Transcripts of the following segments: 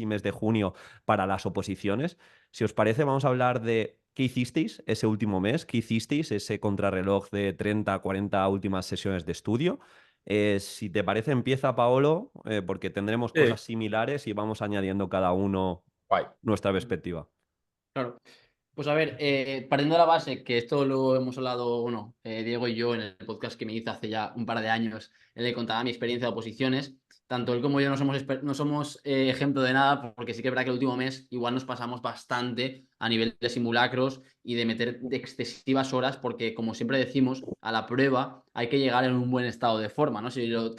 y mes de junio para las oposiciones. Si os parece, vamos a hablar de qué hicisteis ese último mes, qué hicisteis ese contrarreloj de 30 a 40 últimas sesiones de estudio. Si te parece, empieza Paolo, porque tendremos Sí, cosas similares y vamos añadiendo cada uno guay. nuestra perspectiva. Claro. Pues a ver, partiendo de la base, que esto lo hemos hablado, bueno, Diego y yo en el podcast que me hizo hace ya un par de años, en el que contaba mi experiencia de oposiciones. Tanto él como yo no somos ejemplo de nada, porque sí que es verdad que el último mes igual nos pasamos bastante a nivel de simulacros y de meter de excesivas horas, porque como siempre decimos, a la prueba hay que llegar en un buen estado de forma, ¿no? Si lo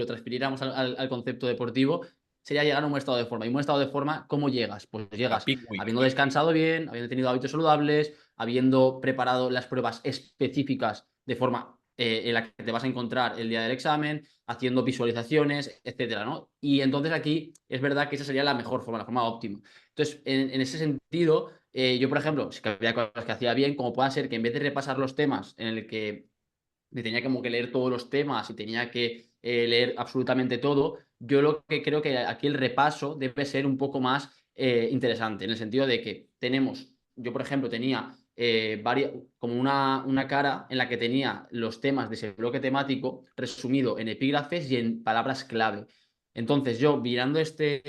transfiriéramos al concepto deportivo, sería llegar a un buen estado de forma. Y un buen estado de forma, ¿cómo llegas? Pues A llegas Peak Week. habiendo descansado bien, habiendo tenido hábitos saludables, habiendo preparado las pruebas específicas de forma en la que te vas a encontrar el día del examen, haciendo visualizaciones, etcétera, ¿no? Y entonces aquí es verdad que esa sería la mejor forma, la forma óptima. Entonces, en ese sentido, yo, por ejemplo, si que había cosas que hacía bien, como pueda ser que en vez de repasar los temas en el que me tenía como que leer todos los temas y tenía que leer absolutamente todo, yo lo que creo que aquí el repaso debe ser un poco más interesante, en el sentido de que yo por ejemplo tenía como una cara en la que tenía los temas de ese bloque temático resumido en epígrafes y en palabras clave. Entonces yo mirando este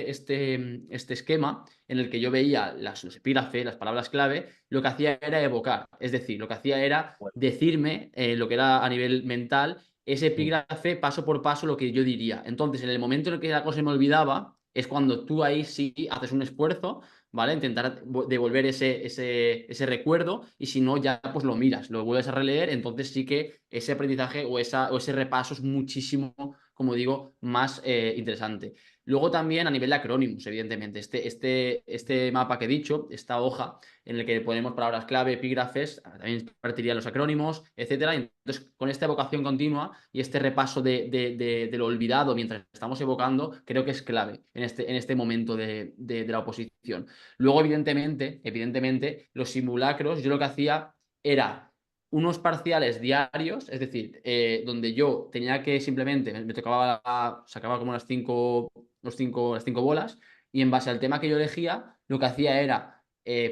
esquema en el que yo veía los epígrafes, las palabras clave, lo que hacía era evocar, es decir, lo que hacía era Bueno, decirme lo que era a nivel mental ese mm, epígrafe paso por paso lo que yo diría. Entonces, en el momento en el que la cosa se me olvidaba, es cuando tú ahí sí haces un esfuerzo, ¿vale? Intentar devolver ese recuerdo y si no, ya pues lo miras, lo vuelves a releer, entonces sí que ese aprendizaje o ese repaso es muchísimo, como digo, más interesante. Luego también a nivel de acrónimos, evidentemente, este mapa que he dicho, esta hoja en el que ponemos palabras clave, epígrafes, también partirían los acrónimos, etcétera. Entonces, con esta evocación continua y este repaso de lo olvidado mientras estamos evocando, creo que es clave en este momento de la oposición. Luego, evidentemente, los simulacros, yo lo que hacía era unos parciales diarios, es decir, donde yo tenía que simplemente, me tocaba, sacaba como las cinco bolas, y en base al tema que yo elegía, lo que hacía era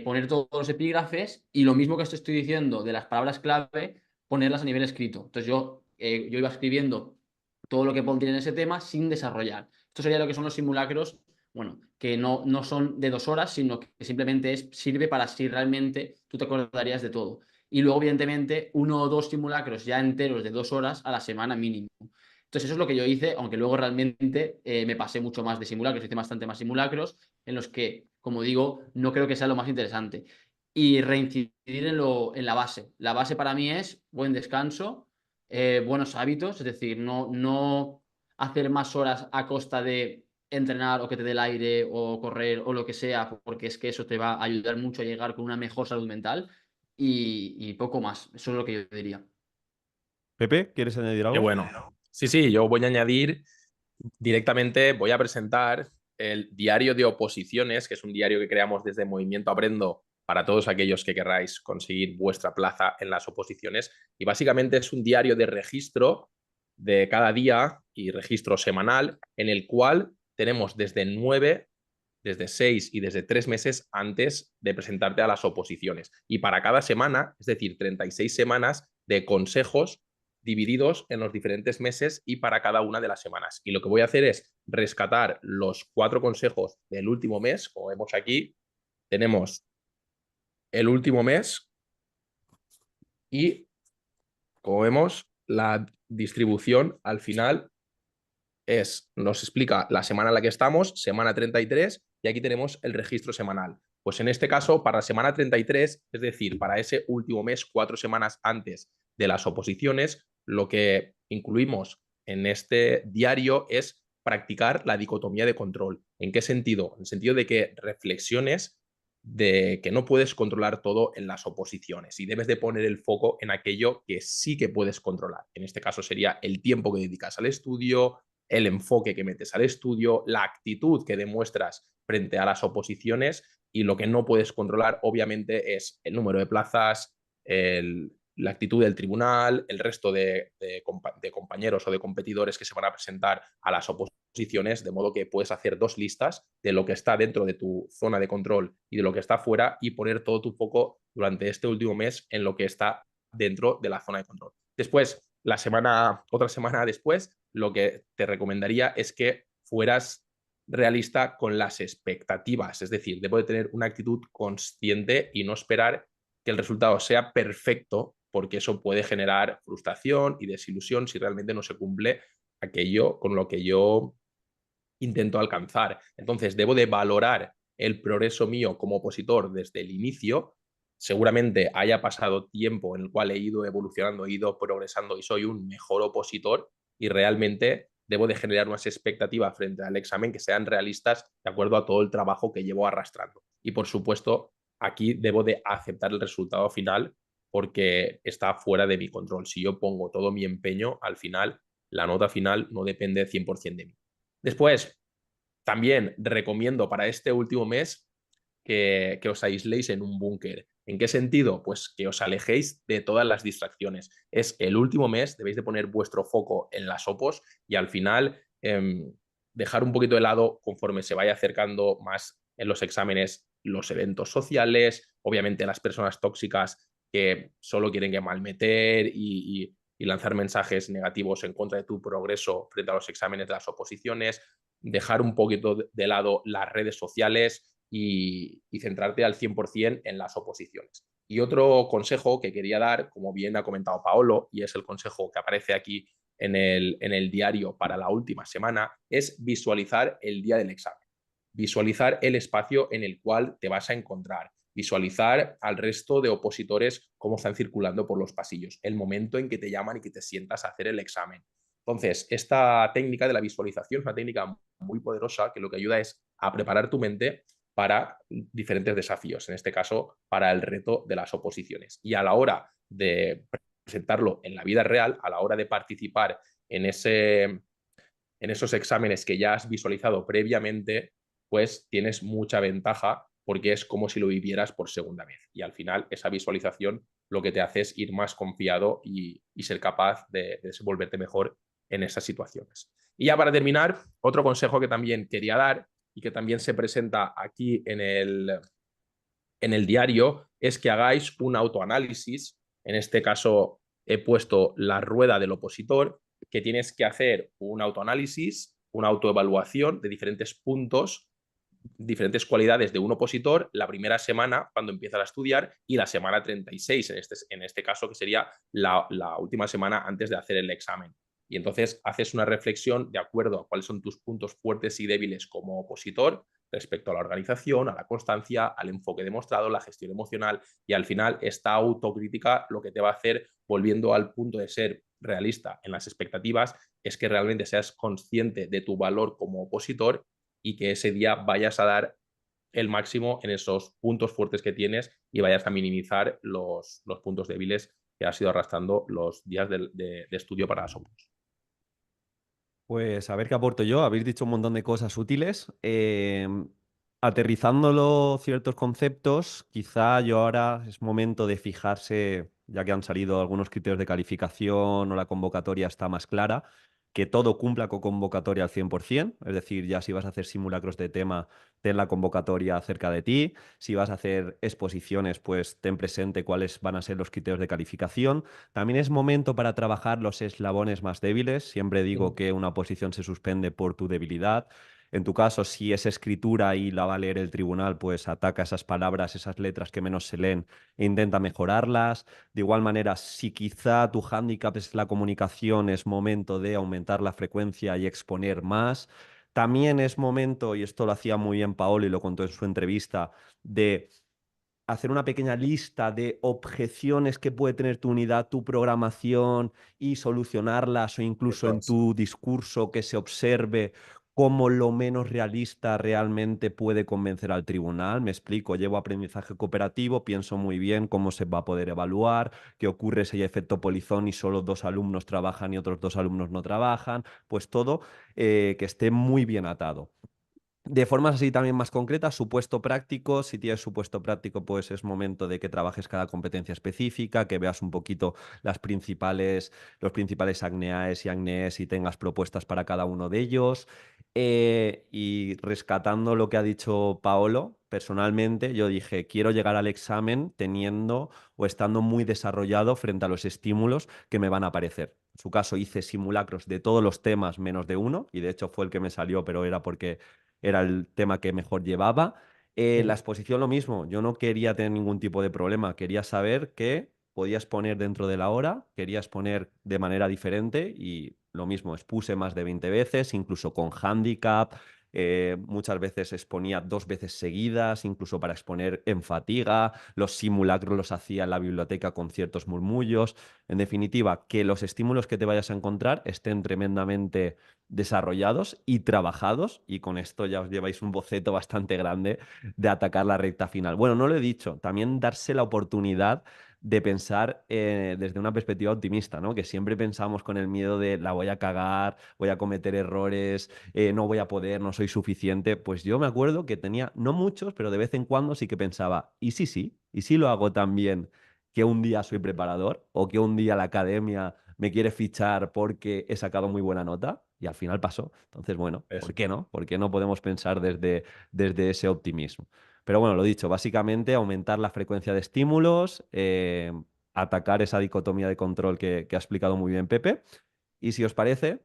poner todos los epígrafes y lo mismo que estoy diciendo de las palabras clave, ponerlas a nivel escrito. Entonces yo iba escribiendo todo lo que pondría en ese tema sin desarrollar. Esto sería lo que son los simulacros, bueno, que no son de 2 horas, sino que simplemente sirve para si realmente tú te acordarías de todo. Y luego, evidentemente, 1 o 2 simulacros ya enteros de 2 horas a la semana mínimo. Entonces, eso es lo que yo hice, aunque luego realmente me pasé mucho más de simulacros, hice bastante más simulacros, en los que, como digo, no creo que sea lo más interesante. Y reincidir en la base. La base para mí es buen descanso, buenos hábitos, es decir, no hacer más horas a costa de entrenar o que te dé el aire o correr o lo que sea, porque es que eso te va a ayudar mucho a llegar con una mejor salud mental y poco más. Eso es lo que yo diría. Pepe, ¿quieres añadir qué algo? bueno. Sí, sí, yo voy a añadir directamente, voy a presentar el diario de oposiciones, que es un diario que creamos desde Movimiento Aprendo para todos aquellos que querráis conseguir vuestra plaza en las oposiciones. Y básicamente es un diario de registro de cada día y registro semanal en el cual tenemos desde 6 y desde 3 meses antes de presentarte a las oposiciones. Y para cada semana, es decir, 36 semanas de consejos divididos en los diferentes meses y para cada una de las semanas. Y lo que voy a hacer es rescatar los 4 consejos del último mes. Como vemos aquí, tenemos el último mes y, como vemos, la distribución al final nos explica la semana en la que estamos, semana 33, y aquí tenemos el registro semanal. Pues en este caso, para la semana 33, es decir, para ese último mes, 4 semanas antes de las oposiciones, lo que incluimos en este diario es practicar la dicotomía de control. ¿En qué sentido? En el sentido de que reflexiones de que no puedes controlar todo en las oposiciones y debes de poner el foco en aquello que sí que puedes controlar. En este caso sería el tiempo que dedicas al estudio, el enfoque que metes al estudio, la actitud que demuestras frente a las oposiciones, y lo que no puedes controlar obviamente es el número de plazas, la actitud del tribunal, el resto de compañeros o de competidores que se van a presentar a las oposiciones oposiciones, de modo que puedes hacer 2 listas de lo que está dentro de tu zona de control y de lo que está fuera y poner todo tu foco durante este último mes en lo que está dentro de la zona de control. Después, otra semana después, lo que te recomendaría es que fueras realista con las expectativas, es decir, debo de tener una actitud consciente y no esperar que el resultado sea perfecto, porque eso puede generar frustración y desilusión si realmente no se cumple aquello con lo que yo intento alcanzar. Entonces, debo de valorar el progreso mío como opositor desde el inicio. Seguramente haya pasado tiempo en el cual he ido evolucionando, he ido progresando y soy un mejor opositor, y realmente debo de generar unas expectativas frente al examen que sean realistas de acuerdo a todo el trabajo que llevo arrastrando. Y por supuesto, aquí debo de aceptar el resultado final porque está fuera de mi control. Si yo pongo todo mi empeño, al final, la nota final no depende 100% de mí. Después, también recomiendo para este último mes que os aisléis en un búnker. ¿En qué sentido? Pues que os alejéis de todas las distracciones. Es el último mes, debéis de poner vuestro foco en las opos y al final dejar un poquito de lado conforme se vaya acercando más en los exámenes los eventos sociales, obviamente las personas tóxicas que solo quieren que malmeter y lanzar mensajes negativos en contra de tu progreso frente a los exámenes de las oposiciones, dejar un poquito de lado las redes sociales y centrarte al 100% en las oposiciones. Y otro consejo que quería dar, como bien ha comentado Paolo, y es el consejo que aparece aquí en el diario para la última semana, es visualizar el día del examen. Visualizar el espacio en el cual te vas a encontrar. Visualizar al resto de opositores cómo están circulando por los pasillos. El momento en que te llaman y que te sientas a hacer el examen. Entonces, esta técnica de la visualización es una técnica muy poderosa que lo que ayuda es a preparar tu mente para diferentes desafíos, en este caso para el reto de las oposiciones. Y a la hora de presentarlo en la vida real, a la hora de participar en esos exámenes que ya has visualizado previamente, pues tienes mucha ventaja porque es como si lo vivieras por segunda vez. Y al final esa visualización lo que te hace es ir más confiado y ser capaz de desenvolverte mejor en esas situaciones. Y ya para terminar, otro consejo que también quería dar y que también se presenta aquí en el diario es que hagáis un autoanálisis. En este caso he puesto la rueda del opositor, que tienes que hacer un autoanálisis, una autoevaluación de diferentes puntos, diferentes cualidades de un opositor la primera semana cuando empiezas a estudiar y la semana 36, en este caso que sería la última semana antes de hacer el examen. Y entonces haces una reflexión de acuerdo a cuáles son tus puntos fuertes y débiles como opositor respecto a la organización, a la constancia, al enfoque demostrado, la gestión emocional, y al final esta autocrítica lo que te va a hacer, volviendo al punto de ser realista en las expectativas, es que realmente seas consciente de tu valor como opositor y que ese día vayas a dar el máximo en esos puntos fuertes que tienes y vayas a minimizar los puntos débiles que has ido arrastrando los días de estudio para las OPOS. Pues a ver qué aporto yo. Habéis dicho un montón de cosas útiles. Aterrizándolo ciertos conceptos, quizá yo ahora es momento de fijarse, ya que han salido algunos criterios de calificación o la convocatoria está más clara, que todo cumpla con convocatoria al 100%. Es decir, ya si vas a hacer simulacros de tema, ten la convocatoria cerca de ti. Si vas a hacer exposiciones, pues ten presente cuáles van a ser los criterios de calificación. También es momento para trabajar los eslabones más débiles. Siempre digo que una oposición se suspende por tu debilidad. En tu caso, si es escritura y la va a leer el tribunal, pues ataca esas palabras, esas letras que menos se leen e intenta mejorarlas. De igual manera, si quizá tu hándicap es la comunicación, es momento de aumentar la frecuencia y exponer más. También es momento, y esto lo hacía muy bien Paolo y lo contó en su entrevista, de hacer una pequeña lista de objeciones que puede tener tu unidad, tu programación y solucionarlas o incluso Eso en es. tu discurso que se observe cómo lo menos realista realmente puede convencer al tribunal. Me explico, llevo aprendizaje cooperativo, pienso muy bien cómo se va a poder evaluar, qué ocurre si hay efecto polizón y solo 2 alumnos trabajan y otros 2 alumnos no trabajan, pues todo que esté muy bien atado. De formas así también más concretas, supuesto práctico, si tienes supuesto práctico, pues es momento de que trabajes cada competencia específica, que veas un poquito los principales acneaes y acnees y tengas propuestas para cada uno de ellos. Y rescatando lo que ha dicho Paolo, personalmente yo dije, quiero llegar al examen teniendo o estando muy desarrollado frente a los estímulos que me van a aparecer. En su caso hice simulacros de todos los temas menos de uno, y de hecho fue el que me salió, pero era porque era el tema que mejor llevaba. La exposición lo mismo, yo no quería tener ningún tipo de problema, quería saber que podías poner dentro de la hora, querías poner de manera diferente y lo mismo, expuse más de 20 veces, incluso con handicap, muchas veces exponía 2 veces seguidas, incluso para exponer en fatiga, los simulacros los hacía en la biblioteca con ciertos murmullos. En definitiva, que los estímulos que te vayas a encontrar estén tremendamente desarrollados y trabajados, y con esto ya os lleváis un boceto bastante grande de atacar la recta final. Bueno, no lo he dicho, también darse la oportunidad de pensar desde una perspectiva optimista, ¿no? Que siempre pensamos con el miedo de la voy a cagar, voy a cometer errores, no voy a poder, no soy suficiente. Pues yo me acuerdo que tenía, no muchos, pero de vez en cuando sí que pensaba, ¿y sí, sí? ¿Y si lo hago tan bien que un día soy preparador o que un día la academia me quiere fichar porque he sacado muy buena nota? Y al final pasó. Entonces, bueno, ¿por Eso. qué no? ¿Por qué no podemos pensar desde ese optimismo? Pero bueno, lo dicho, básicamente aumentar la frecuencia de estímulos, atacar esa dicotomía de control que ha explicado muy bien Pepe. Y si os parece,